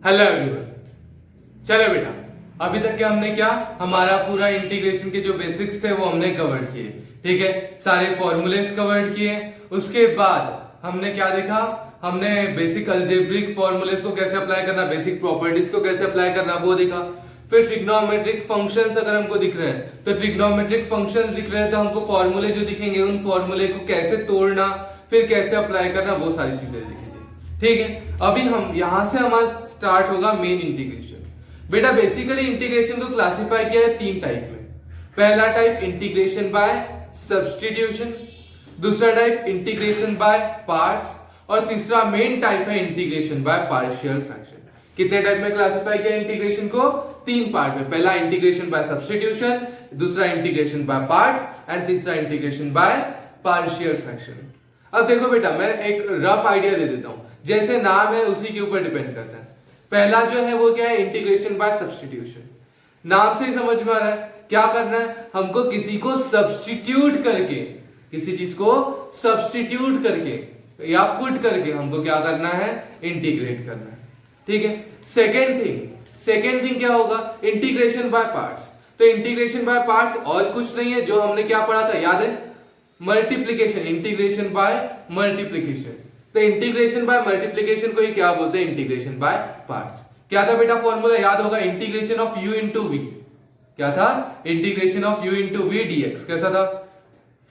Hello everyone. चलो बेटा, अभी तक क्या हमने क्या हमारा पूरा इंटीग्रेशन के जो बेसिक्स थे वो हमने कवर किए। ठीक है, सारे फॉर्मूलेस कवर किए। उसके बाद हमने क्या देखा, हमने बेसिक अलजेब्रिक फॉर्मूलेस को कैसे अप्लाई करना, बेसिक प्रॉपर्टीज को कैसे अप्लाई करना वो देखा। फिर ट्रिग्नोमेट्रिक फंक्शंस अगर हमको दिख रहे हैं तो ट्रिग्नोमेट्रिक फंक्शंस दिख रहे हैं तो हमको फॉर्मूले जो दिखेंगे उन फॉर्मूले को कैसे तोड़ना, फिर कैसे अप्लाई करना, वो सारी चीजें दिखेंगी। ठीक है, अभी हम यहां से हमारा स्टार्ट होगा मेन इंटीग्रेशन। बेटा बेसिकली इंटीग्रेशन को क्लासिफाई किया है तीन टाइप में। पहला टाइप इंटीग्रेशन बाय सब्स्टिट्यूशन, दूसरा टाइप इंटीग्रेशन बाय पार्ट्स, और तीसरा मेन टाइप है इंटीग्रेशन बाय पार्शियल फ्रैक्शन। कितने टाइप में क्लासिफाई किया इंटीग्रेशन को? तीन पार्ट में। पहला इंटीग्रेशन बाय सब्स्टिट्यूशन, दूसरा इंटीग्रेशन बाय पार्ट्स एंड तीसरा इंटीग्रेशन बाय पार्शियल फ्रैक्शन। अब देखो बेटा, मैं एक रफ आइडिया दे देता हूं, जैसे नाम है उसी के ऊपर डिपेंड करता है। पहला जो है वो क्या है, इंटीग्रेशन बाय सब्स्टिट्यूशन। नाम से ही समझ में आ रहा है क्या करना है, हमको किसी को सब्स्टिट्यूट करके, किसी चीज को सब्स्टिट्यूट करके या पुट करके हमको क्या करना है, इंटीग्रेट करना है। ठीक है, सेकेंड थिंग क्या होगा, इंटीग्रेशन बाय पार्ट्स। तो इंटीग्रेशन बाय पार्ट्स और कुछ नहीं है, जो हमने क्या पढ़ा था याद है, मल्टीप्लीकेशन, इंटीग्रेशन बाय मल्टीप्लीकेशन। तो इंटीग्रेशन बाय मल्टीप्लीकेशन को ही क्या बोलते हैं, इंटीग्रेशन बाय पार्ट्स। क्या था बेटा फॉर्मूला, याद होगा, integration of u into v. क्या था, integration of u into v dx। कैसा था,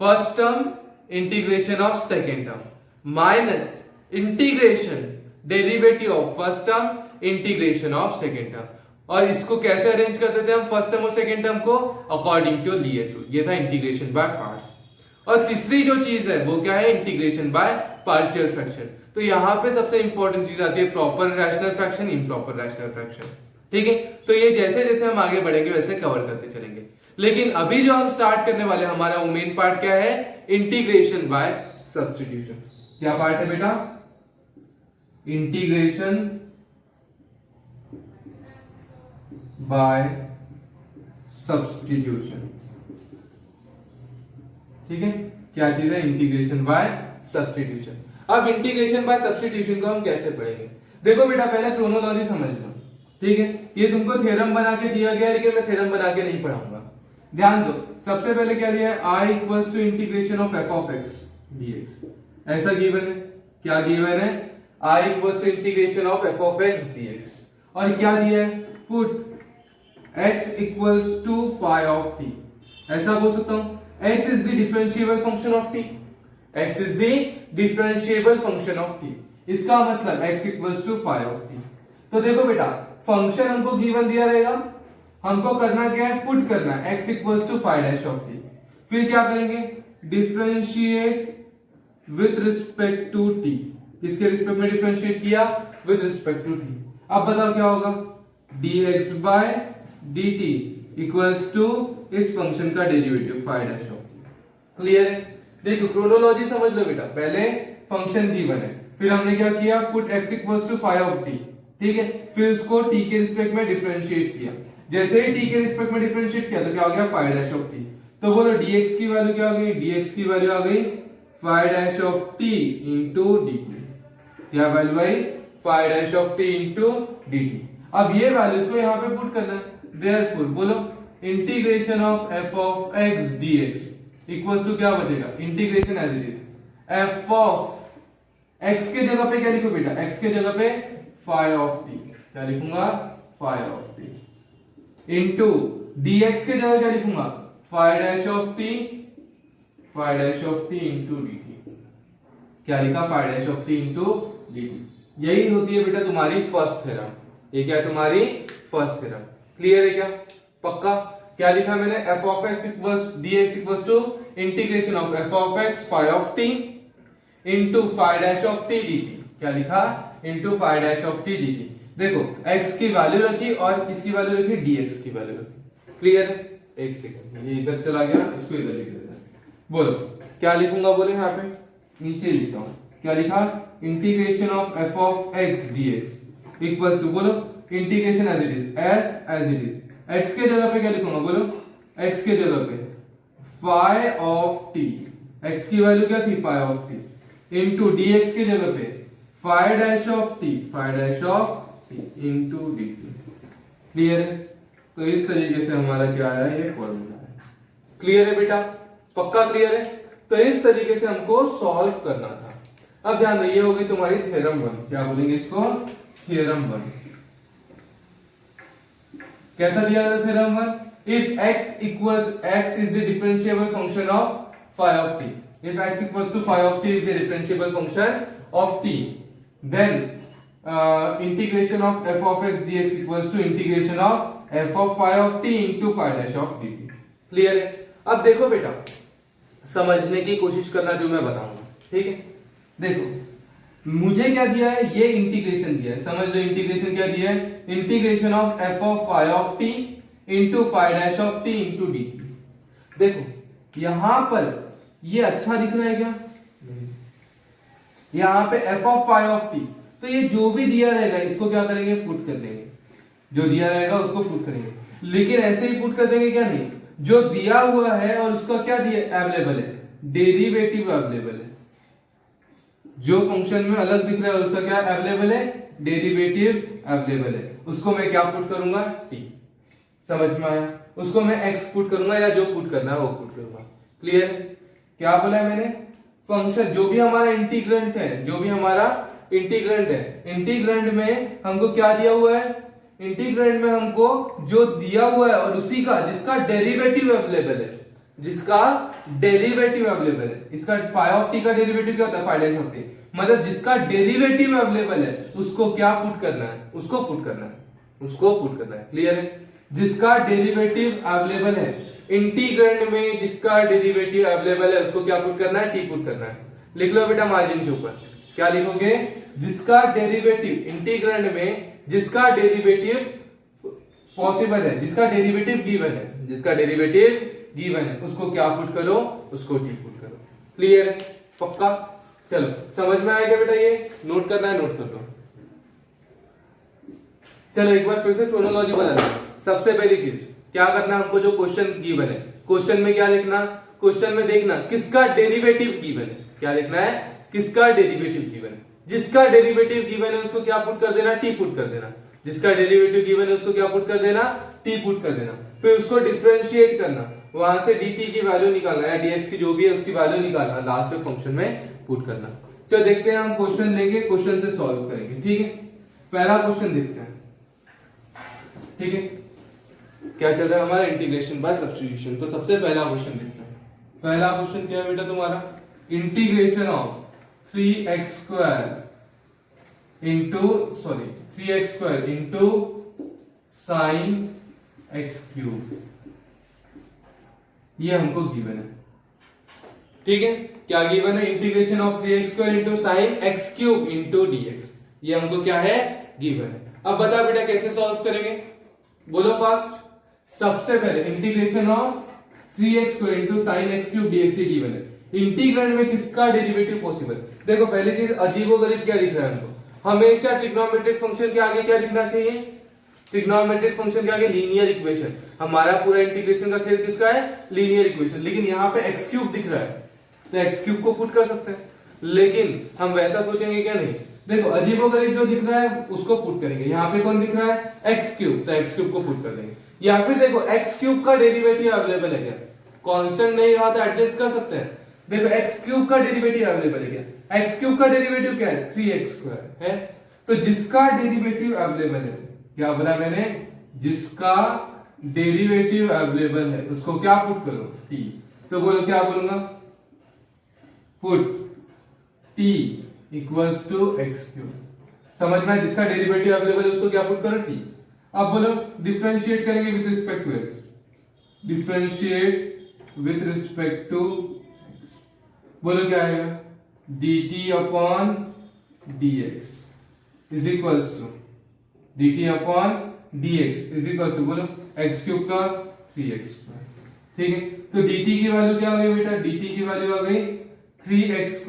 first term integration of second term minus integration derivative of first term integration of second term. और इसको कैसे अरेंज करते थे हम, फर्स्ट टर्म और सेकेंड टर्म को अकॉर्डिंग टू लिएट रूल। ये था इंटीग्रेशन बाय पार्ट्स। और तीसरी जो चीज है वो क्या है, इंटीग्रेशन बाय पार्शियल फ्रैक्शन। तो यहां पे सबसे इंपॉर्टेंट चीज आती है proper rational fraction, improper rational fraction. ठीक है, तो ये जैसे जैसे हम आगे बढ़ेंगे वैसे कवर करते चलेंगे। लेकिन अभी जो हम स्टार्ट करने वाले, हमारा मेन पार्ट क्या है, इंटीग्रेशन बाय सब्स्टिट्यूशन। क्या पार्ट है बेटा, इंटीग्रेशन बाय सब्स्टिट्यूशन। ठीक है, क्या चीज है, इंटीग्रेशन बाय सब्स्टिट्यूशन। अब इंटीग्रेशन बाय सब्स्टिट्यूशन को हम कैसे पढ़ेंगे, देखो बेटा पहले क्रोनोलॉजी समझ लो। ठीक है, ये तुमको थ्योरम बना के दिया गया है, लेकिन मैं थ्योरम बना के नहीं पढ़ाऊंगा। ध्यान दो, सबसे पहले क्या दिया है, i equals to integration of f of x dx। ऐसा गिवन है, क्या गिवन है, i equals to integration of f of x dx। और क्या दिया है, put x equals to phi of t। ऐसा बोल सकता हूं, x is the differentiable function of t, x is the differentiable function of t। इसका मतलब x equals to phi of t। तो देखो बेटा, फंक्शन हमको गिवन दिया रहेगा, हमको करना क्या है, पुट करना है x equals to phi dash of t। फिर क्या करेंगे, differentiate with respect to t। किसके रिस्पेक्ट में डिफरेंशिएट किया, विथ रिस्पेक्ट टू t। अब बताओ क्या होगा, dx by dt equals to इस फंक्शन का derivative phi dash of t। Clear है, देखो क्रोनोलॉजी समझ लो बेटा, पहले फंक्शन गिवन है, फिर हमने क्या किया, put x equals to phi of t। ठीक है, फिर उसको t के रिस्पेक्ट में डिफरेंशिएट किया। जैसे ही t के रिस्पेक्ट में डिफरेंशिएट किया तो क्या हो गया, phi dash of t। तो बोलो dx की वैल्यू क्या हो गई, dx की वैल्यू आ गई phi dash of t into dt। क्या value I, phi dash of t into dt। अब ये वैल्यूज को यहाँ पे पुट करना है, देयरफॉर बोलो integration of f of x dx equals to क्या बचेगा, integration as it is f of x के जगह पे क्या लिखो बेटा, x के जगह पे phi ऑफ t। क्या लिखूंगा, phi of t into dx के जगह क्या लिखूंगा, phi dash of t, phi dash of t into dt। क्या लिखा, phi dash of t into dt। यही होती है बेटा तुम्हारी फर्स्ट थ्योरम। ये क्या है, तुम्हारी फर्स्ट थ्योरम। क्लियर है क्या, पक्का। क्या लिखा मैंने, f of x equals dx equals to integration of f of x phi of t into phi dash of t dt। क्या लिखा, into phi dash of t dt। देखो x की वैल्यू रखी और किसकी वैल्यू रखी, dx की value रखी। क्लियर है, एक सेकंड, ये इधर चला गया, इसको इधर लिख देते हैं। बोलो क्या लिखूंगा, बोले यहाँ पे नीचे लिखता हूं, क्या लिखा, integration of f of x dx equals to, बोलो integration as it is, f as it is, x के जगह पे क्या लिखूंगा, बोलो x के जगह पे phi ऑफ t, x की वैल्यू क्या थी, phi of t, into dx के जगह पे phi dash of t, phi dash of T into D T. Clear है? तो इस तरीके से हमारा क्या आया, ये फॉर्मूला है। क्लियर है बेटा? पक्का क्लियर है? तो इस तरीके से हमको सॉल्व करना था। अब ध्यान दो, ये होगी तुम्हारी थ्योरम 1। क्या बोलेंगे इसको? थ्योरम 1। कैसा दिया था theorem 1? If x is the differentiable function of phi of t, if x equals to phi of t is the differentiable function of t, then integration of f of x dx equals to integration of f of phi of t into phi dash of dt। Clear है? अब देखो बेटा, समझने की कोशिश करना जो मैं बताऊंगा, ठीक है? देखो मुझे क्या दिया है, ये इंटीग्रेशन दिया है, समझ लो इंटीग्रेशन क्या दिया है, integration of f of phi of t into phi dash of t into dt। देखो यहां पर ये अच्छा दिख रहा है क्या? यहां पे f of phi of t, तो ये जो भी दिया रहेगा इसको क्या करेंगे, पुट कर देंगे, जो दिया रहेगा उसको पुट करेंगे। लेकिन ऐसे ही पुट कर देंगे क्या? नहीं, जो दिया हुआ है और उसका क्या दिया अवेलेबल है, डेरिवेटिव अवेलेबल है। जो फंक्शन में अलग दिख रहा है उसका क्या अवेलेबल है, डेरिवेटिव अवेलेबल है। उसको मैं क्या पुट करूंगा, t। समझ में आया? उसको मैं x पुट करूंगा या जो पुट करना है वो पुट करूंगा। क्लियर? क्या बोला है मैंने? फंक्शन जो भी हमारा इंटीग्रेंट है, जो भी हमारा इंटीग्रेंट है, इंटीग्रेंट में हमको क्या दिया हुआ है, इंटीग्रेंट में हमको जो दिया हुआ है और उसी का जिसका डेरिवेटिव अवेलेबल है, जिसका डेरिवेटिव अवेलेबल है। इसका phi ऑफ t का डेरिवेटिव क्या होता है, phi डैश ऑफ t। मतलब जिसका डेरिवेटिव अवेलेबल है उसको क्या पुट करना है, उसको पुट करना है, उसको पुट करना है। क्लियर है? जिसका डेरिवेटिव अवेलेबल है इंटीग्रेंड में, जिसका डेरिवेटिव अवेलेबल है उसको क्या पुट करना है, t पुट करना है। लिख लो बेटा मार्जिन के ऊपर, क्या लिखोगे, जिसका डेरिवेटिव इंटीग्रेंड में, जिसका डेरिवेटिव पॉसिबल है, जिसका डेरिवेटिव गिवन है, जिसका डेरिवेटिव गिवन है उसको क्या पुट करो, उसको टी पुट करो। क्लियर है? पक्का? चलो समझ में आया क्या बेटा? ये नोट करना है, नोट कर लो। चलो एक बार फिर से क्रोनोलॉजी बता दो। सबसे पहली चीज क्या करना, हमको जो क्वेश्चन गिवन है, क्वेश्चन में क्या लिखना, क्वेश्चन में देखना किसका डेरिवेटिव गिवन है। क्या लिखना है, किसका डेरिवेटिव गिवन है। जिसका डेरिवेटिव गिवन है उसको क्या पुट कर देना, टी पुट कर देना। जिसका डेरिवेटिव गिवन है उसको क्या पुट कर देना, टी पुट कर देना। फिर उसको डिफरेंशिएट करना, वहां से dt की वैल्यू निकालना है, dx की जो भी है उसकी वैल्यू निकालना, लास्ट में फंक्शन में पुट करना। चलो देखते हैं, हम क्वेश्चन लेंगे, क्वेश्चन से सॉल्व करेंगे। ठीक है, पहला क्वेश्चन देखते हैं। ठीक है, क्या चल रहा है हमारा, इंटीग्रेशन बाय सब्स्टिट्यूशन। तो सबसे पहला क्वेश्चन देखते हैं। पहला क्वेश्चन क्या है बेटा तुम्हारा, integration of 3x² into sine x³, ये हमको गिवन है। ठीक है, क्या गिवन है, integration of 3x² into sine x³ into dx, ये हमको क्या है, गिवन है। अब बता बेटा कैसे सॉल्व करेंगे, बोलो फास्ट। सबसे पहले integration of 3x² into sine x³ dx, ये गिवन है। इंटीग्रेंड में किसका डेरिवेटिव पॉसिबल। देखो पहली चीज, अजीबोगरीब क्या दिख रहा है हमको, हमेशा ट्रिग्नोमेट्रिक फंक्शन के आगे क्या लिखना चाहिए, ट्रिग्नोमेट्रिक फंक्शन के आगे लीनियर इक्वेशन। हमारा पूरा इंटीग्रेशन का खेल किसका है, लीनियर इक्वेशन। लेकिन यहाँ पे x³ दिख रहा है तो x³ को पुट कर सकते हैं, लेकिन हम वैसा सोचेंगे क्या, नहीं। देखो अजीबोगरीब जो दिख रहा है उसको पुट करेंगे, यहाँ पे कौन दिख रहा है, x³ तो x³ को पुट कर देंगे। या फिर देखो x³ का डेरिवेटिव अवेलेबल है क्या, कांस्टेंट नहीं रहा तो एडजस्ट कर सकते हैं। देखो x³ का डेरिवेटिव अवेलेबल है क्या, x³ का डेरिवेटिव क्या है, 3x² है। तो जिसका डेरिवेटिव अवेलेबल है, क्या बोला मैंने, जिसका डेरिवेटिव अवेलेबल है उसको क्या पुट करो, t। तो बोलो क्या बोलूंगा, put t equals to x³। समझ में, जिसका डेरिवेटिव अवेलेबल है उसको क्या पुट करो, t। अब बोलो डिफरेंशिएट करेंगे with respect to x, differentiate with respect to, बोलो क्या आएगा, dt upon dx is equals to dt upon dx is equals to, बोलो x³ का 3x²। ठीक है, तो dt की वैल्यू क्या आ गई बेटा, dt की वैल्यू आ गई 3x²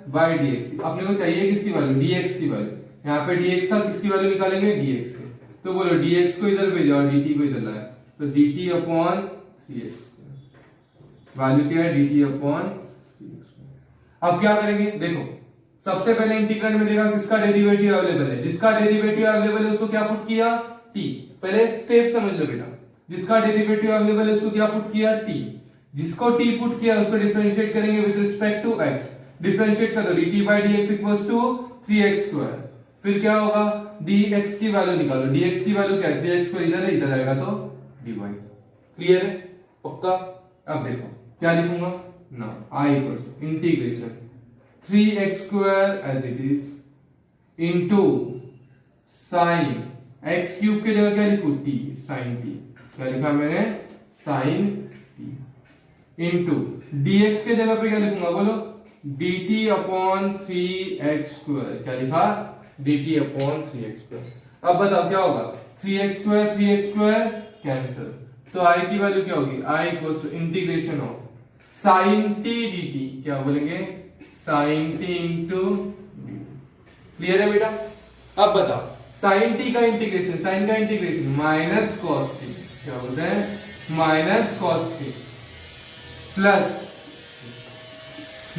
बाई dx। अपने को चाहिए किसकी वैल्यू, dx की वैल्यू। यहाँ पे dx था, किसकी वैल्यू निकालेंगे, dx की। तो बोलो dx को इधर भेजा और dt को इधर लाया, तो dt अपॉन 3x², वैल्यू क्या है, dt अपॉन 3x²। अब क्या करेंगे, देखो सबसे पहले इंटीग्रेंड में देखा किसका डेरिवेटिव अवेलेबल है, जिसका डेरिवेटिव अवेलेबल है उसको क्या पुट किया, t। पहले स्टेप समझ लो बेटा, जिसका डेरिवेटिव अवेलेबल है उसको क्या पुट किया, t। जिसको t पुट किया उसको डिफरेंशिएट करेंगे with respect to x, differentiate कर दो, dt by dx equals to 3x square. फिर क्या होगा, dx की वैल्यू निकालो, dx की वैल्यू क्या है, 3x को इधर है, इधर आएगा तो dy। क्लियर है, पक्का। अब देखो क्या लिखूंगा ना, i equals to integration 3x square as it is into sin x cube के जगह क्या लिखूं, t, sin t। क्या लिखा मैंने, sin t इनटू dx के जगह पे क्या लिखूंगा बोलो, dt अपॉन 3x स्क्वायर। क्या लिखा, dt अपॉन 3x स्क्वायर। अब बताओ क्या होगा, 3x स्क्वायर कैंसिल, तो i की वैल्यू क्या होगी, i equals to integration of sin t dt। क्या बोलेंगे, sin t into dt। Clear है बेटा। अब बताओ sin t का इंटीग्रेशन, sin का इंटीग्रेशन माइनस cos t, क्या बोलते हैं, minus cos t plus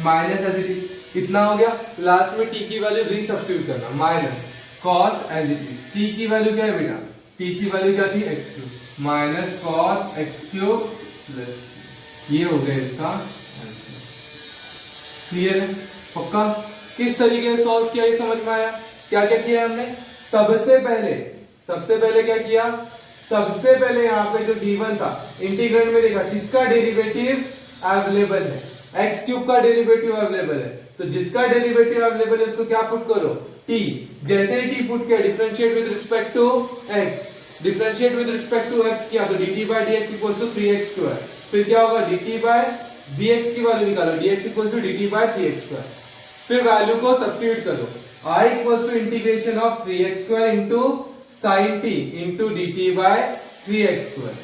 minus as it is, इतना हो गया। लास्ट में t की वैल्यू रीसब्स्टिट्यूट करना, minus cos as it is, t की वैल्यू क्या है बेटा, t की वैल्यू क्या थी, x cube, minus cos x cube plus, ये हो गया इसका आंसर। क्लियर है, पक्का। किस तरीके से सॉल्व किया ये समझ में आया। क्या क्या किया हमने, सबसे पहले क्या किया, सबसे पहले यहाँ पे जो d1 था इंटीग्रेंड में देखा किसका डेरिवेटिव अवेलेबल है, x क्यूब का डेरिवेटिव अवेलेबल है, तो जिसका डेरिवेटिव अवेलेबल है उसको क्या पुट करो, t। जैसे ही t पुट किया, differentiate with respect to x, differentiate with respect to x किया तो dt by dx equal to 3x square. फिर क्या होगा, dt by dx की वैल्यू निकालो, dx equal to dt by 3x square. फिर वैल्यू को सब्स्टिट्यूट करो, i equal to integration of 3x square into sin t into dt by 3x square.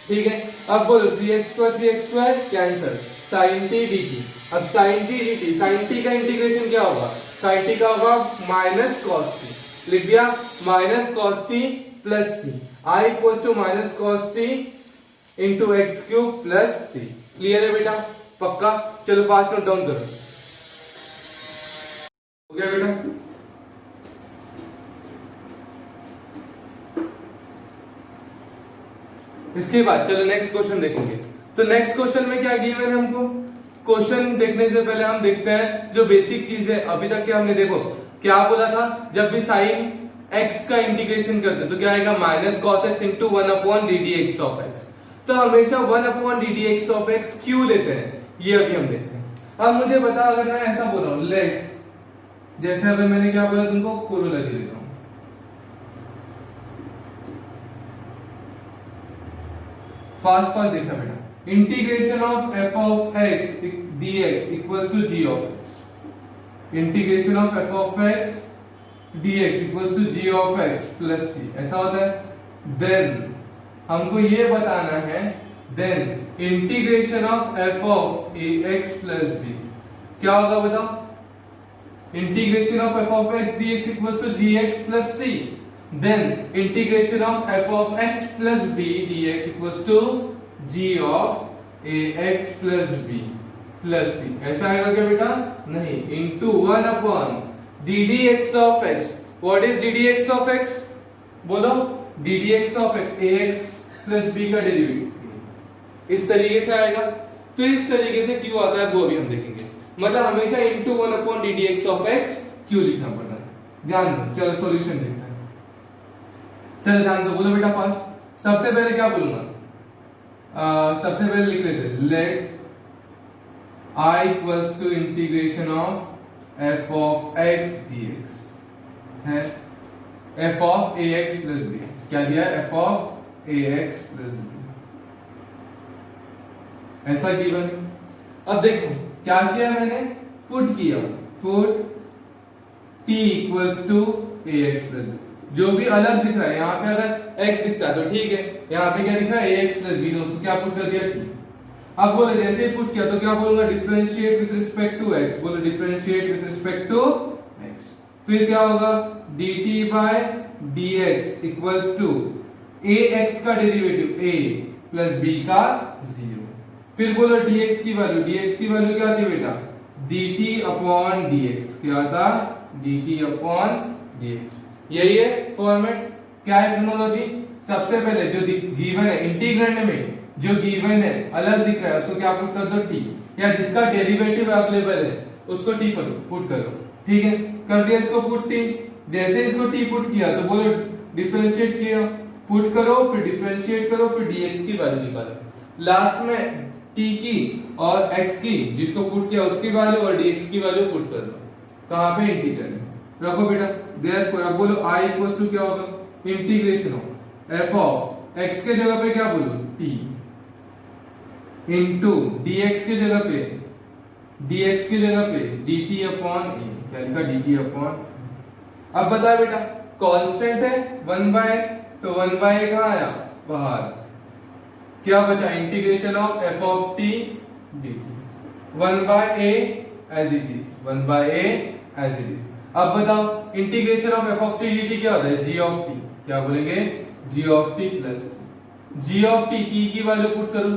ठीक है, अब बोलो 3x square cancel, sin t dt। अब sin t dt, sin t का integration क्या होगा, sin t का होगा माइनस cos t। लिख दिया, minus cos t plus c, i equal to minus cos t into x cube plus c. Clear है बेटा, पक्का। चलो फास्ट नोट डाउन करो, हो गया बेटा। इसके बाद चलो नेक्स्ट क्वेश्चन देखेंगे। तो नेक्स्ट क्वेश्चन में क्या गिवन है हमको, क्वेश्चन देखने से पहले हम देखते हैं जो बेसिक चीज है। अभी तक के हमने देखो क्या बोला था, जब भी साइन x का इंटीग्रेशन करते तो क्या आएगा, minus cos x into 1 upon d d x of x। तो हमेशा 1 upon d d x of x क्यों लेते हैं, ये अभी हम देखते हैं। अब मुझे बता, अगर मैं ऐसा बोल रहा हूं लेट, जैसे अगर मैंने क्या बोला तुमको, कोरोलरी लेता हूं, फास्ट देखना बेटा, integration of f of x dx equals to g of x, integration of f of x dx equals to g of x plus c, ऐसा होता है। देन हमको ये बताना है, then integration of f of ax plus b क्या होगा बताओ, integration of f of x dx equals to gx plus c, then integration of f of x plus b dx equals to g of ax plus b plus c, ऐसा आएगा क्या बेटा, नहीं, into 1 upon d d x of x. What is d d x of x, बोलो, d d x of x ax plus b का derivative, इस तरीके से आएगा। तो इस तरीके से क्यों आता है वो भी हम देखेंगे, मतलब हमेशा into 1 upon d d x of x क्यों लिखना पड़ता है, ध्यान दो। चलो सॉल्यूशन देखते हैं, चलो ध्यान दो, बोलो बेटा फास्ट। सबसे पहले क्या बोलूंगा, सबसे पहले लिख लेते हैं, let I equals to integration of f of x dx है, f of ax plus bx, क्या दिया है, f of ax plus b, ऐसा गिवन है। अब देखो क्या किया मैंने, पुट किया, put t equals to ax plus b, जो भी अलग दिख रहा है, यहाँ पे अगर x दिखता है तो ठीक है, यहाँ पे क्या दिख रहा है ax प्लस b, तो उसको क्या पुट कर दिया t। अब बोले जैसे ही पुट किया तो क्या बोलूंगा, differentiate with respect to x, बोलो differentiate with respect to x, फिर क्या होगा, dt by dx equals to ax का डेरिवेटिव a प्लस b का 0, फिर बोलो dx की वैल्यू क्या थी बेटा, dt अपॉन dx, क्या था dt अपॉन dx। यही है फॉर्मेट। क्या है क्रोनोलॉजी? सबसे पहले जो गिवन है इंटीग्रैंड में जो गिवन है अलग दिख रहा है उसको क्या पुट कर दो t, या जिसका डेरिवेटिव अवेलेबल है उसको t पर पुट करो। ठीक है, कर दिया इसको पुट t। जैसे इसको t पुट किया तो बोलो डिफरेंशिएट किया, पुट करो फिर डिफरेंशिएट करो फिर dx की वैल्यू निकालो। लास्ट में t की और x की जिसको पुट किया उसकी वैल्यू और dx की वैल्यू पुट कर दो। कहां पे? इंटीग्रल रखो बेटा। देयरफॉर अब बोलो i इक्वल्स टू क्या होगा? Integration of f of x के जगह पे क्या बोलो t इनटू dx के जगह पे dt अपॉन a, क्या लिखा dt अपॉन। अब बता बेटा कांस्टेंट है 1 बाय, तो 1 बाय कहां आया? बाहर। क्या बचा? Integration of f of t dt 1 by a as it is, 1 by a as it is. अब बताओ integration of f of t dt क्या होता है? g ऑफ t, क्या बोलेंगे? g of t plus g of t, t की value put करो,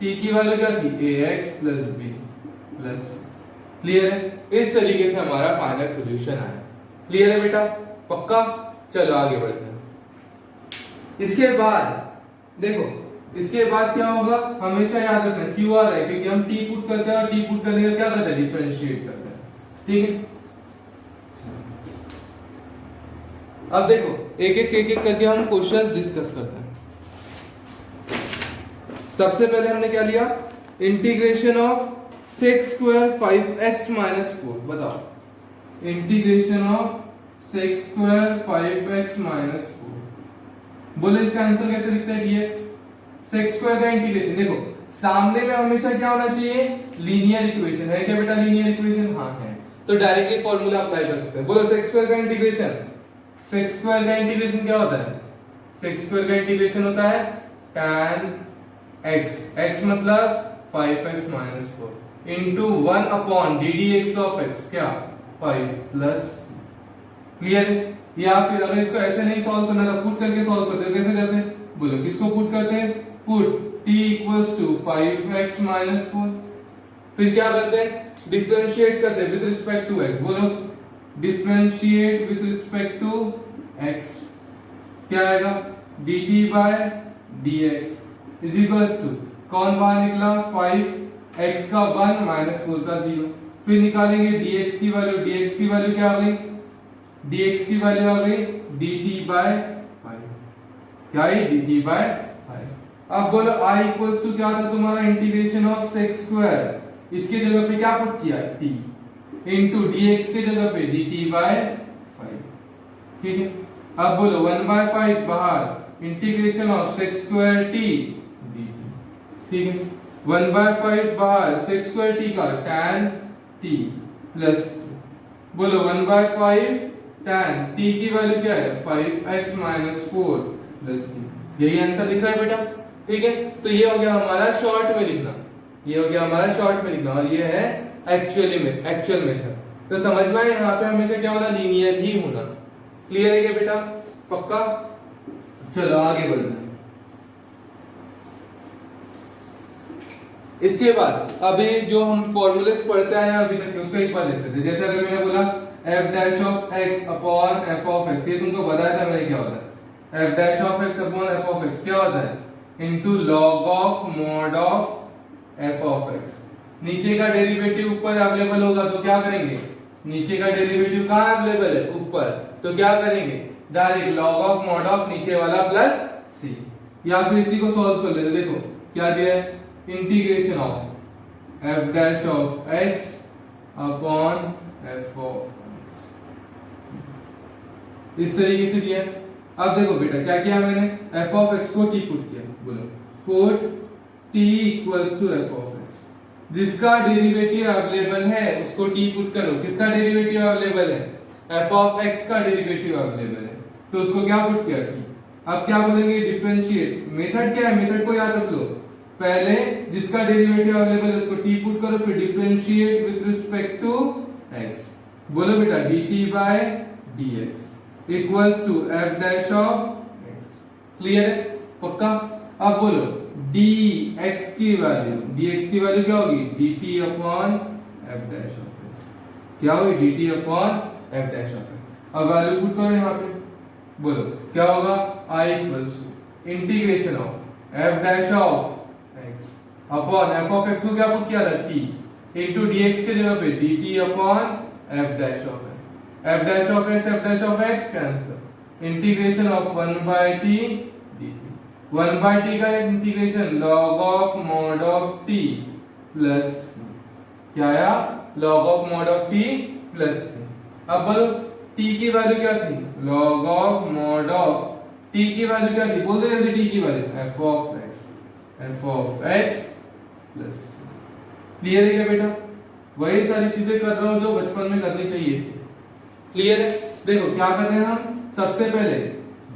t की वैल्यू क्या थी? ax plus b plus. Clear है? इस तरीके से हमारा फाइनल सॉल्यूशन आया। क्लियर है बेटा? पक्का? चलो आगे बढ़ते हैं। इसके बाद देखो, इसके बाद क्या होगा? हमेशा याद रखना क्यू आर है, क्योंकि हम टी पुट करते हैं और टी पुट करने का क्या करते हैं? डिफरेंशिएट करते हैं। ठीक है, अब देखो एक एक करके हम क्वेश्चंस डिस्कस करते हैं। सबसे पहले हमने क्या लिया? Integration of sec square 5x minus 4। बताओ integration of sec square 5x minus 4। बोलो इसका आंसर कैसे लिखते हैं? dx। sec स्क्वायर का इंटीग्रेशन देखो सामने में हमेशा क्या होना चाहिए? Linear equation. है क्या बेटा लीनियर इक्वेशन? हाँ है, तो डायरेक्टली फॉर्मूला अप्लाई कर सकते हैं। बोलो sec स्क्वायर का इंटीग्रेशन, sec स्क्वायर का इंटीग्रेशन क्या होता है? sec स्क्वायर का इंटीग्रेशन होता है tan x, x मतलब 5x minus 4 into 1 upon d d x of x, क्या 5 प्लस। क्लियर है? या फिर अगर इसको ऐसे नहीं सॉल्व करना था, पुट करके सॉल्व करते हैं। कैसे करते हैं? बोलो किसको पुट करते हैं? Put t equals to 5x minus 4। फिर क्या करते हैं? डिफरेंशिएट करते हैं विद रिस्पेक्ट टू x। बोलो differentiate with respect to x, क्या आएगा? dt by dx is equals to, कौन बाहर निकला? 5 x का 1 माइनस 4 का 0। फिर निकालेंगे dx की वैल्यू, dx की वैल्यू क्या आ गई? dx की वैल्यू आ गई dt बाय 5, क्या है? dt by 5। अब बोलो i इक्वल्स टू क्या था तुम्हारा? इंटीग्रेशन ऑफ sec स्क्वायर, इसके जगह पे क्या पुट किया? t इनटू dx के जगह पे dt बाय 5। ठीक है, अब बोलो 1 बाय 5 बाहर, integration of sec square t dt। ठीक है, 1 बाय 5 बाहर, sec स्क्वायर t का tan t प्लस, बोलो 1 बाय 5 tan t की वैल्यू क्या है? 5x minus 4 plus c। यही आंसर दिख रहा है बेटा। ठीक है, तो ये हो गया हमारा शॉर्ट में लिखना, ये हो गया हमारा शॉर्ट में लिखना, और ये है एक्चुअल मेथड। तो समझ में आया यहाँ पे हमेशा क्या होना? लीनियर ही होना। क्लियर है क्या बेटा? पक्का? चलो आगे बढ़ते हैं। इसके बाद अभी जो हम फॉर्मूलेस पढ़ते आए हैं अभी तक, उसको एक बार देखते थे। जैसे अगर मैंने बोला f dash of x upon f of x, ये तुमको बताया था मैंने क्या होता है? f dash of x upon f of x क्या होता है? Into log of mod of f of x। नीचे का डेरिवेटिव ऊपर अवेलेबल होगा तो क्या करेंगे? नीचे का डेरिवेटिव कहाँ अवेलेबल है? ऊपर, तो क्या करेंगे? Direct log of mod of नीचे वाला प्लस c। या फिर इसी को सॉल्व कर लेते। देखो क्या दिया है? Integration of f dash of x upon f of, इस तरीके से दिया है। अब देखो बेटा क्या किया मैंने? f ऑफ x को t पुट किया। बोलो put t equals to f of x। जिसका डेरिवेटिव अवेलेबल है उसको t पुट करो। किसका डेरिवेटिव अवेलेबल है? f ऑफ x का डेरिवेटिव अवेलेबल है, तो उसको क्या पुट किया? t। अब क्या बोलेंगे? डिफरेंशिएट। मेथड क्या है? मेथड को याद रख लो। पहले जिसका डेरिवेटिव अवेलेबल है उसको t पुट करो, फिर differentiate with respect to x। बोलो बेटा dt by dx equals to f dash of x। Clear है? पक्का? अब बोलो dx की वैल्यू क्या होगी? dt upon f dash of क्या हुई dt upon f dash of x। अब वैल्यू पुट करो यहाँ पे, बोलो क्या होगा I equals to integration of f dash of x upon f of x को क्या पुट किया था t इनटू dx के जगह पे dt upon f dash of x। f dash of x cancel, integration of 1 by t dt। 1 by t का integration log of mod of t plus क्या आया log of mod of t plus. अब बोलो t की value क्या थी log of mod of t की value क्या थी, बोल दो जल्दी t की value f of x plus. Clear है क्या बेटा? वही सारी चीजें कर रहा हूं जो बचपन में करनी चाहिए थी। क्लियर है? देखो क्या कर रहे हैं हम, सबसे पहले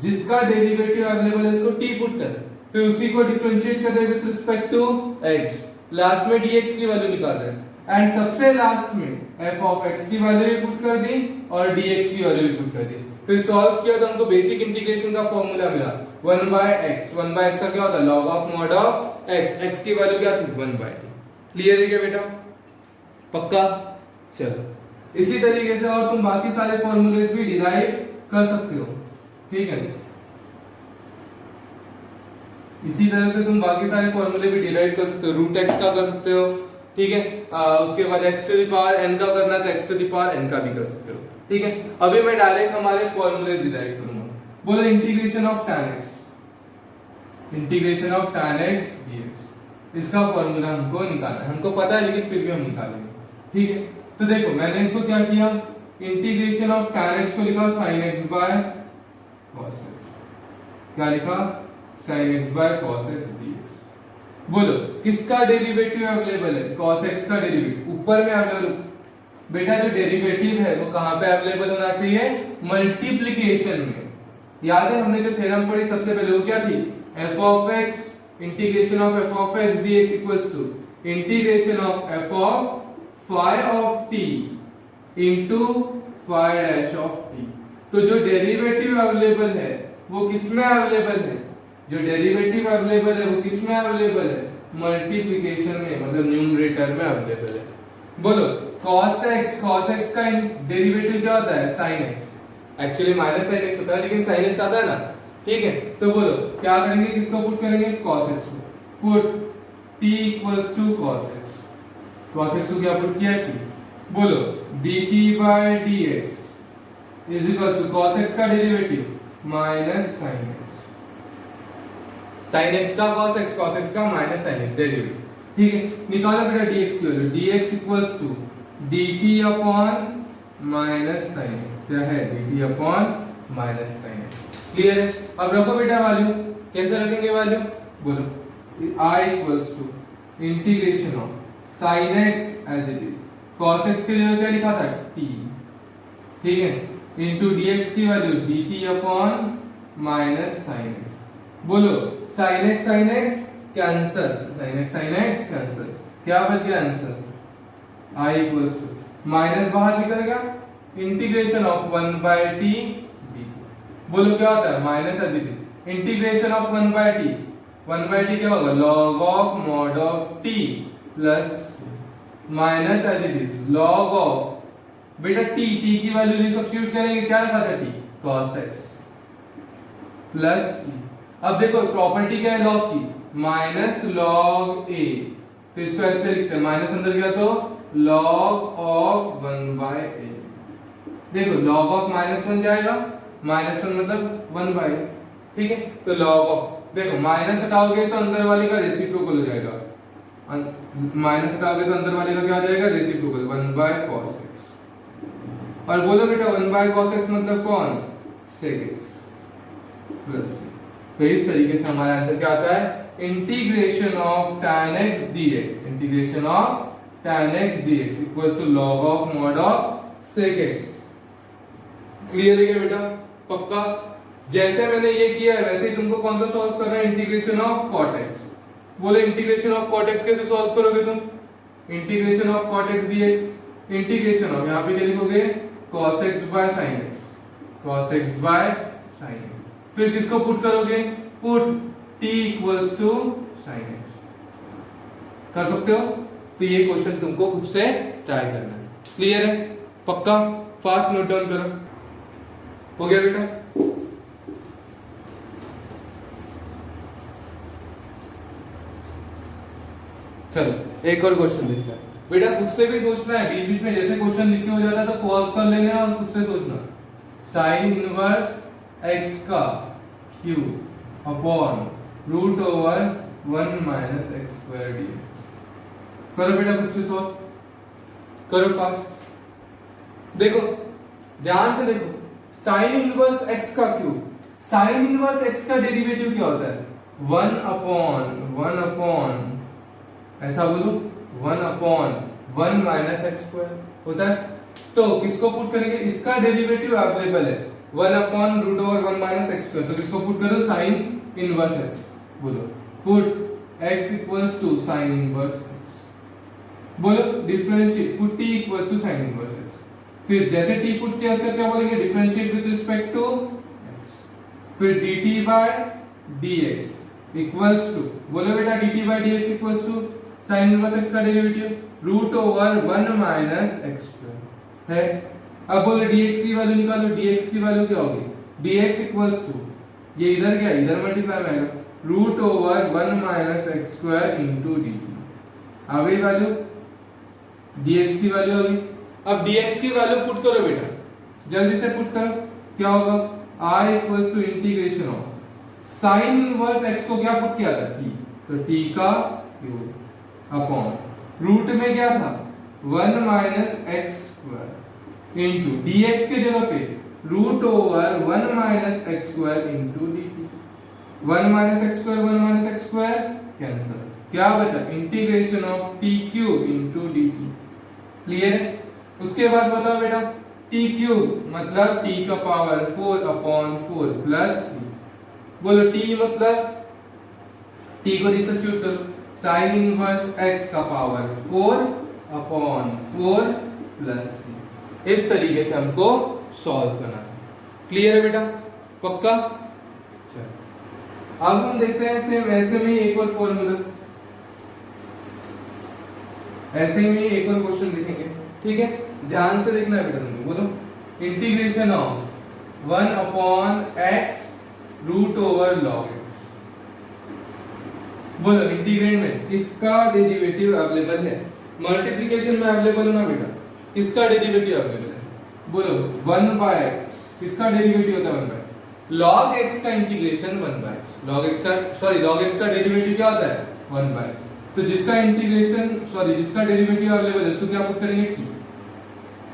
जिसका डेरिवेटिव अवेलेबल है उसको t पुट कर, फिर उसी को डिफरेंशिएट कर रहे हैं with respect to x, last में dx की वैल्यू निकाल रहे हैं एंड सबसे लास्ट में f ऑफ x की वैल्यू भी पुट कर दी और dx की वैल्यू भी पुट कर दी। फिर सॉल्व किया तो हमको बेसिक इंटीग्रेशन का फार्मूला मिला 1 बाय x। 1 बाय x का क्या होता है log of mod of x, x की वैल्यू क्या थी 1 बाय t। क्लियर है क्या बेटा? पक्का? चलो इसी तरीके से और तुम बाकी सारे फॉर्मूलेस भी डिराइव कर सकते हो, ठीक है? इसी तरह से तुम बाकी सारे फॉर्मूले भी डिराइव कर सकते हो, रूट x का कर सकते हो, ठीक है? उसके बाद x to the power n का करना है तो x to the power n का भी कर सकते हो, ठीक है? अभी मैं डायरेक्ट हमारे फॉर्मूले डिराइव करूंगा। बोलो integration of tan x, integration of tan x dx, इसका फॉर्मूला हमको निकालना है। हमको पता है लेकिन फिर भी हम निकालेंगे, ठीक है? तो देखो मैंने इसको क्या किया, इंटीग्रेशन ऑफ tan x को लिखा sin x by cos x। क्या लिखा? sin x by cos x dx। बोलो किसका डेरिवेटिव अवेलेबल है? cos x का डेरिवेटिव ऊपर में अवेलेबल। बेटा जो डेरिवेटिव है वो कहां पे अवेलेबल होना चाहिए? मल्टीप्लिकेशन में। याद है हमने जो थ्योरम पढ़ी सबसे पहले वो क्या थी? f of x integration of f of x dx equals to integration of f of phi of t into phi dash of t। तो जो डेरिवेटिव अवेलेबल है वो किसमें अवेलेबल है? जो डेरिवेटिव अवेलेबल है वो किसमें अवेलेबल है? मल्टीप्लिकेशन में, मतलब न्यूमरेटर में अवेलेबल है। बोलो cos x का डेरिवेटिव क्या होता है? sin x। Actually minus sin x होता है लेकिन sin x आता है ना, ठीक है? तो बोलो क्या करेंगे, किसको पुट करेंगे? cos x को put t equals to cos x। cos x को क्या पुट किया t। बोलो dt by dx is equals to cos x का derivative minus sin x, sin x का cos x का माइनस sin x डेरिवेटिव, ठीक है? निकालो बेटा dx की वैल्यू, dx equals to dt upon minus sin x। क्या है? dt upon minus sin x। Clear है? अब रखो बेटा वैल्यू, कैसे रखेंगे वैल्यू? बोलो I equals to integration of sin x as it is, cos x के लिए क्या लिखा था? t, ठीक है? इनटू dx की value dt upon minus sin x। बोलो sin x cancel, sin x cancel, क्या बच गया answer? I equals to minus बाहर निकल गया, integration of 1 by t dt। बोलो क्या होता है? Minus as it is, integration of 1 by t, 1 by t क्या होगा? log of mod of t plus minus as it is log of बेटा t की वैल्यू भी सब्स्टिट्यूट करेंगे, क्या रखा था t? cos x plus. अब देखो प्रॉपर्टी क्या है log की? माइनस log a, तो इसको ऐसे लिखते हैं, माइनस अंदर गया तो log ऑफ 1 बाय a। देखो log ऑफ -1 जाएगा, -1 मतलब 1 बाय, ठीक है? तो log ऑफ, देखो माइनस हटाओगे तो अंदर वाले का रेसिप्रोकल हो जाएगा, माइनस हटाओगे तो अंदर वाले का क्या हो जाएगा? Reciprocal 1 by cos x। और बोलो बेटा 1 बाय cos x मतलब कौन? sec x plus. तो इस तरीके से हमारा आंसर क्या आता है? Integration of tan x dx, integration of tan x dx equals to log of mod of sec x। Clear है क्या बेटा? पक्का? जैसे मैंने ये किया है वैसे ही तुमको कौन सा सॉल्व करना है? Integration of cot x। बोले इंटीग्रेशन ऑफ cot x कैसे सॉल्व करोगे तुम? Integration of cot x dx, integration of, यहां पे क्या लिखोगे? cos x by sin x, cos x by sin x। फिर किसको पुट करोगे? Put t equals to sin x। कर सकते हो? तो ये क्वेश्चन तुमको खुद से ट्राई करना है। क्लियर है? पक्का? फास्ट नोट डाउन करो। हो गया बेटा? चलो एक और क्वेश्चन देखते हैं बेटा। खुद से भी सोचना है, बीच बीच में जैसे क्वेश्चन लिखे हो जाता है तो पॉज कर लेना है और खुद से सोचना। साइन इनवर्स एक्स का cube upon root over 1 minus x square d. करो बेटा, खुद से सोच करो फास्ट। देखो ध्यान से देखो, साइन इनवर्स एक्स का क्यूब, साइन इनवर्स एक्स का डेरिवेटिव क्या होता है? 1 अपॉन ऐसा बोलो 1 अपॉन 1 माइनस एक्स स्क्वायर होता है। तो किसको पुट करेंगे? इसका डेरिवेटिव अवेलेबल है 1 upon root over 1 minus x square, तो किसको पुट करो? Sine inverse x. बोलो put x equals to sine inverse x. बोलो differentiate, put t equals to sine inverse x. फिर जैसे t पुट किया उसका क्या बोलेंगे? Differentiate with respect to x। फिर dt by dx equals to, बोलो बेटा dt by dx equals to sine inverse x का derivative root over 1 minus x square है। अब बोलो dx की वैल्यू निकालो। dx की वैल्यू क्या होगी? dx इक्वल्स टू, ये इधर क्या, इधर मल्टीप्लाई में आएगा, root over 1 minus x square into dt। आ गई वैल्यू, dx की वैल्यू होगी। अब dx की वैल्यू पुट करो बेटा, जल्दी से पुट करो। क्या होगा? i equals to integration of sine inverse x को क्या पुट किया था? t, तो t का क्यूब अपॉन रूट में क्या था? 1 minus x square into dx के जगह पे root over 1 minus x square into dt। 1 minus x square 1 minus x square cancel, क्या बचा? Integration of t cube into dt। Clear है? उसके बाद बताओ बेटा, t क्यूब मतलब t का पावर 4 अपॉन 4 प्लस c। बोलो t मतलब, t को रिसब्स्टिट्यूट करो, साइन इनवर्स x का पावर 4 अपॉन 4 प्लस c। इस तरीके से हमको सॉल्व करना है। क्लियर है बेटा? पक्का? चलो अब हम देखते हैं सेम ऐसे में एक और फॉर्मूला, ऐसे में एक और क्वेश्चन लिखेंगे। ठीक है, ध्यान से देखना है बेटा तुमको। बोलो integration of 1 upon x root over log x। बोलो इंटीग्रेंड में किसका डेरिवेटिव अवेलेबल है? मल्टीप्लिकेशन में अवेलेबल हो ना बेटा, किसका डेरिवेटिव अवेलेबल है? बोलो 1 बाय x, किसका डेरिवेटिव होता है? 1 बाय log x का integration 1 by x। log x का log x का डेरिवेटिव क्या होता है? 1 बाय x। तो जिसका इंटीग्रेशन जिसका डेरिवेटिव अवेलेबल है उसको क्या पुट करेंगे? t।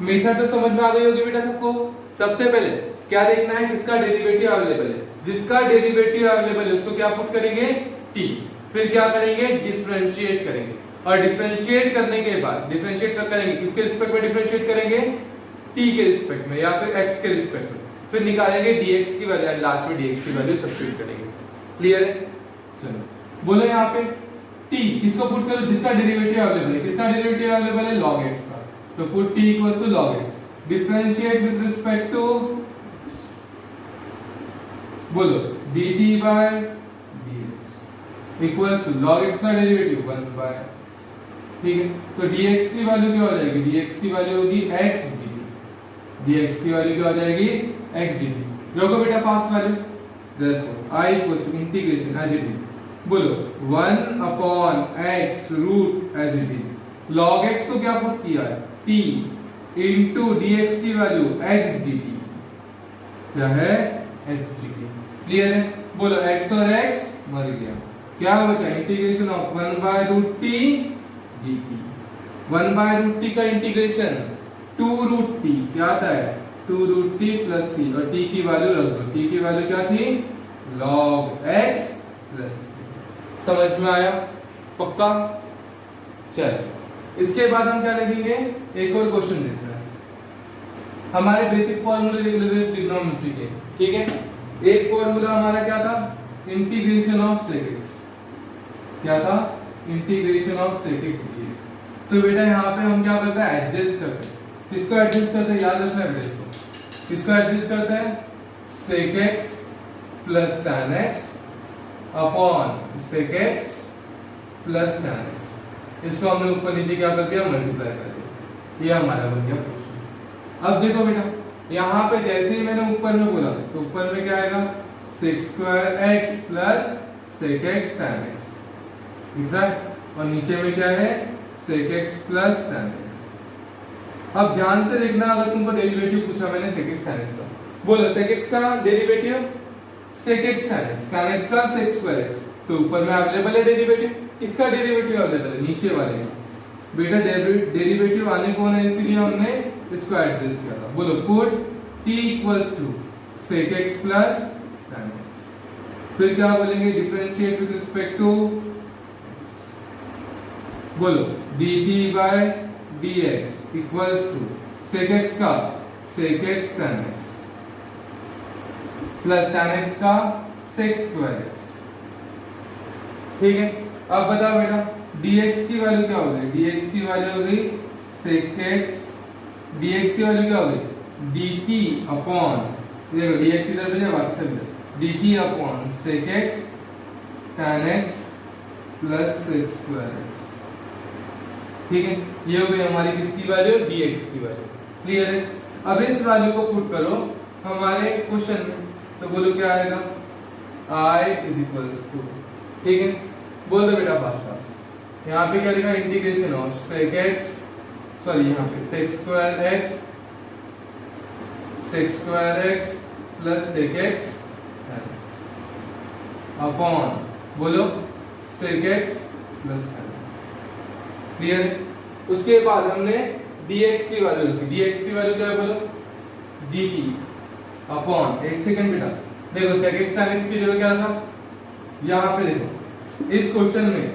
मेथड तो समझ में आ गई होगी बेटा सबको। सबसे पहले क्या देखना है? किसका डेरिवेटिव अवेलेबल है। जिसका डेरिवेटिव अवेलेबल है उसको क्या पुट करेंगे? t। फिर क्या करेंगे? डिफरेंशिएट करेंगे, और डिफरेंशिएट करने के बाद डिफरेंशिएट करेंगे किसके रिस्पेक्ट में? डिफरेंशिएट करेंगे t के रिस्पेक्ट में या फिर x के रिस्पेक्ट में। फिर निकालेंगे dx की वैल्यू, लास्ट में dx की वैल्यू सब्स्टिट्यूट करेंगे। क्लियर है? चलो बोलो यहाँ पे t किसको पुट करो? जिसका डेरिवेटिव अवेलेबल है। किसका डेरिवेटिव अवेलेबल है? log x का, तो put t equals to log x। Differentiate with respect to, बोलो dt by dx equals to log x का डेरिवेटिव 1 बाय, ठीक है। तो dx की वैल्यू क्या हो जाएगी? dx की वैल्यू होगी x dt। dx की वैल्यू क्या हो जाएगी? x dt। लोगो बेटा fast value, therefore i equals to integration as it is, बोलो 1 upon x root as it is. log x को क्या पुट किया है? t इनटू dx की वैल्यू x dt, क्या है? x dt। क्लियर है? बोलो x और x मर गया, क्या बचा? Integration of 1 bye root t dt। 1 bye root t का इंटीग्रेशन 2 रूट t क्या आता है? 2 रूट t प्लस t, और t की वैल्यू रख दो। t की वैल्यू क्या थी? log x plus t। समझ में आया? पक्का? चलो इसके बाद हम क्या लिखेंगे? एक और क्वेश्चन देखना है। हमारे बेसिक फॉर्मूले लिख लेते हैं ट्रिग्नोमेट्री के। ठीक है, एक फॉर्मूला हमारा क्या था? Integration of sec x। क्या था? Integration of sec x dx। तो बेटा यहाँ पे हम क्या करते हैं? एडजस्ट करते हैं। किसको एडजस्ट करते हैं? याद रखना बेटा इसको। किसको एडजस्ट करते हैं? sec x plus tan x upon sec x plus tan x। इसको हमने ऊपर नीचे क्या कर दिया? मल्टीप्लाई कर दिया। ये हमारा बन गया क्वेश्चन। अब देखो बेटा यहाँ पे जैसे ही मैंने ऊपर में बोला तो ऊपर में क्या आएगा sec square x plus sec x tan x दिख रहा है, और नीचे में क्या है sec x plus tan x। अब ध्यान से देखना, अगर तुमको डेरिवेटिव पूछा मैंने sec x tan x का, बोलो sec x का derivative sec x tan x का sec स्क्वायर x, तो ऊपर में अवेलेबल है डेरिवेटिव, किसका डेरिवेटिव अवेलेबल है नीचे वाले का। बेटा डेरिवेटिव आने को है इसीलिए हमने इसको एडजस्ट किया था। बोलो put t equals to sec x plus tan x, फिर क्या बोलेंगे डिफरेंशिएट विद रिस्पेक्ट टू, बोलो dt by dx equals to sec x का sec x tan x plus tan x का sec स्क्वायर x। ठीक है, अब बताओ बेटा dx की वैल्यू क्या हो गई, dx की वैल्यू हो गई sec x, dx की वैल्यू क्या हो गई dt अपॉन, देखो dx इधर भेजा बाकी सब इधर, dt upon sec x tan x plus sec square x। ठीक है, ये हो गई हमारी किसकी वैल्यू, dx की वैल्यू। क्लियर है, अब इस वैल्यू को पुट करो हमारे क्वेश्चन में, तो बोलो क्या आएगा I इज इक्वल्स टू, ठीक है बोल दो बेटा फास्ट फास्ट। यहाँ पे क्या लिखा integration of sec x, sorry यहाँ पे sec square x plus sec x upon बोलो sec x plus tan। Clear, उसके बाद हमने dx की वैल्यू रखी, dx की वैल्यू क्या है बोलो dt अपॉन, एक सेकंड बेटा देखो sec x tan x की जगह क्या था, यहाँ पे देखो इस क्वेश्चन में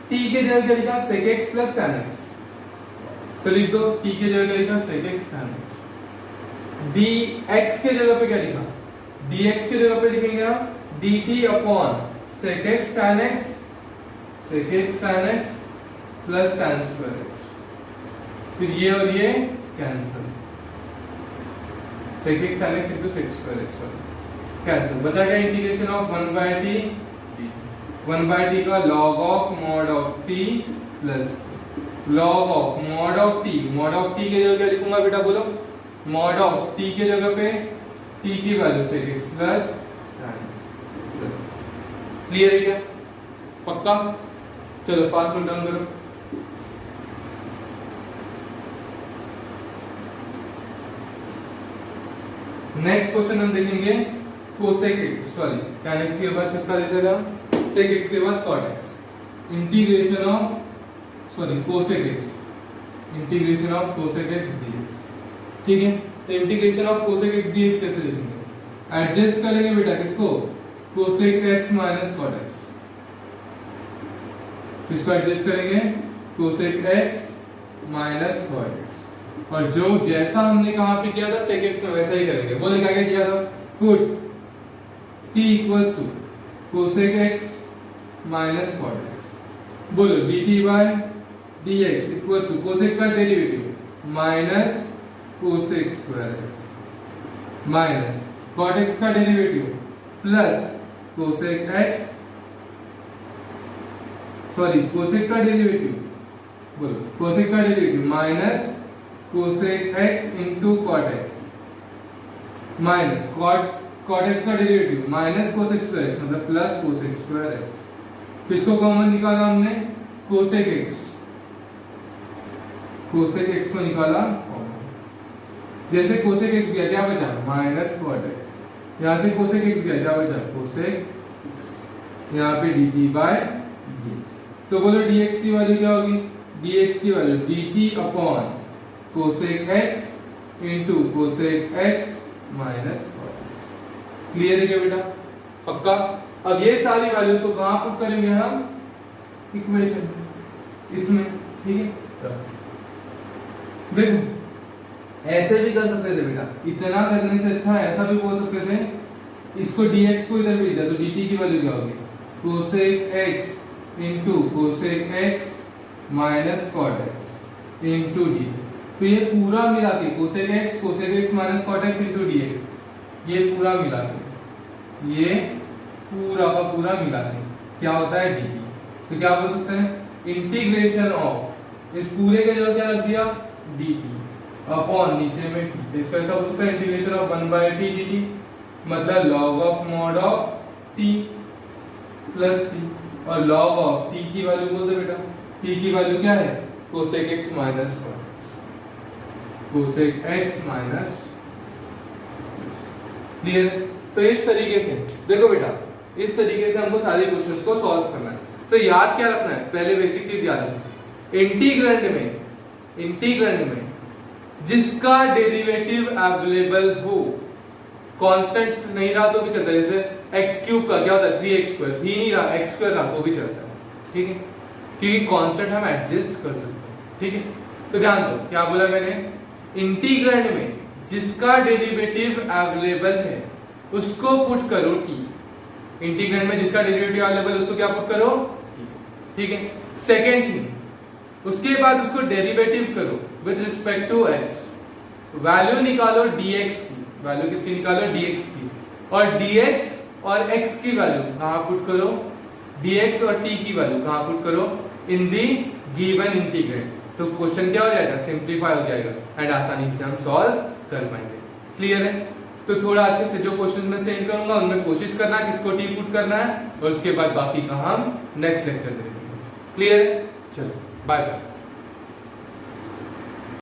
t के जगह क्या लिखा sec x plus tan x, तो लिख दो t के जगह क्या लिखा sec x tan x। dx के जगह पे क्या लिखा, dx के जगह पे लिखेंगे हम dt upon sec x tan x plus tan square x, फिर ये और ये cancel, sec x tan x into sec square x cancel, बचा क्या इंटीग्रेशन ऑफ 1 by t का log of mod of t plus log of mod of t के जगह क्या लिखूंगा बेटा बोलो, mod ऑफ t के जगह पे t की value sec x plus tan x। Clear है क्या, पक्का, चलो फास्ट नोट डाउन करो। नेक्स्ट क्वेश्चन हम देखेंगे cosec x, sorry tan x के बाद किसका लेते थे हम, sec x के बाद cot x, integration of sorry cosec x, integration of cosec x dx। ठीक है, तो integration of cosec x dx कैसे लिखेंगे, एडजस्ट करेंगे बेटा किसको, cosec x minus cot x, किसको एडजस्ट करेंगे cosec x minus cot x, और जो जैसा हमने कहां पे किया था sec x में वैसा ही करेंगे। बोले क्या क्या किया था, put t equals to cosec x minus cot x, बोलो dt by dx equals to cosec का derivative minus cosec square x minus cot x का derivative plus cosec x, sorry cosec का डेरिवेटिव, बोलो cosec का derivative minus cosec x into cot x minus cot x का derivative minus cosec square x, मतलब plus cosec square x। किसको common निकाला हमने, cosec x को निकाला कॉमन, जैसे cosec x गया क्या बचा माइनस cot x, यहाँ से cosec x गया क्या बचा cosec x, यहाँ पे dt बाय dx, तो बोलो dx की वैल्यू क्या होगी, dx की value dt upon cosec x into cosec x minus cot x। Clear है क्या बेटा, पक्का। अब ये सारी वैल्यूज को कहां पुट करेंगे हम, इक्वेशन इसमें, ठीक है। देखो ऐसे भी कर सकते थे बेटा, इतना करने से अच्छा ऐसा भी बोल सकते थे, इसको dx को इधर भेज दिया तो dt की वैल्यू क्या होगी cosec x into cosec x minus cot x into d, तो ये पूरा मिला के cosec x minus cot x into dx, ये पूरा मिला के, ये पूरा का पूरा मिला के क्या होता है dt, तो क्या बोल सकते हैं इंटीग्रेशन ऑफ, इस पूरे के जगह क्या रख दिया dt अपॉन नीचे में t, इसका ऐसा हो सकता है इंटीग्रेशन ऑफ 1/t dt, मतलब log of mod of t plus c, और log ऑफ t की वैल्यू बोल दो बेटा, t की वैल्यू क्या है cosec x minus 1, cosec x minus. Clear है? तो इस तरीके से देखो बेटा, इस तरीके से हमको सारे क्वेश्चंस को सॉल्व करना है। तो याद क्या रखना है, पहले बेसिक चीज याद रखना, इंटीग्रैंड में जिसका डेरिवेटिव अवेलेबल हो, कांस्टेंट नहीं रहा तो भी चलता है, जैसे x क्यूब का क्या होता है 3x², 3 नहीं रहा x² रहा तो भी चलता है, ठीक है, क्योंकि कांस्टेंट हम एडजस्ट कर सकते हैं, ठीक है। तो ध्यान दो क्या बोला मैंने, इंटीग्रैंड में जिसका डेरिवेटिव अवेलेबल है उसको पुट करो t, इंटीग्रैंड में जिसका डेरिवेटिव अवेलेबल है उसको क्या पुट करो t, ठीक है। सेकेंड थिंग, उसके बाद उसको डेरिवेटिव करो with respect to x, value निकालो dx की, वैल्यू किसकी निकालो dx की, और dx और x की वैल्यू कहां पुट करो, dx और t की वैल्यू कहां पुट करो इन दी गिवन इंटीग्रैंड, तो क्वेश्चन क्या हो जाएगा सिंपलीफाई हो जाएगा एंड आसानी से हम सॉल्व कर पाएंगे। क्लियर है? तो थोड़ा अच्छे से जो क्वेश्चन मैं सेंड करूंगा उनमें कोशिश करना किसको टी पुट करना है, और उसके बाद बाकी का हम नेक्स्ट लेक्चर में देखेंगे। क्लियर है? चलो बाय बाय।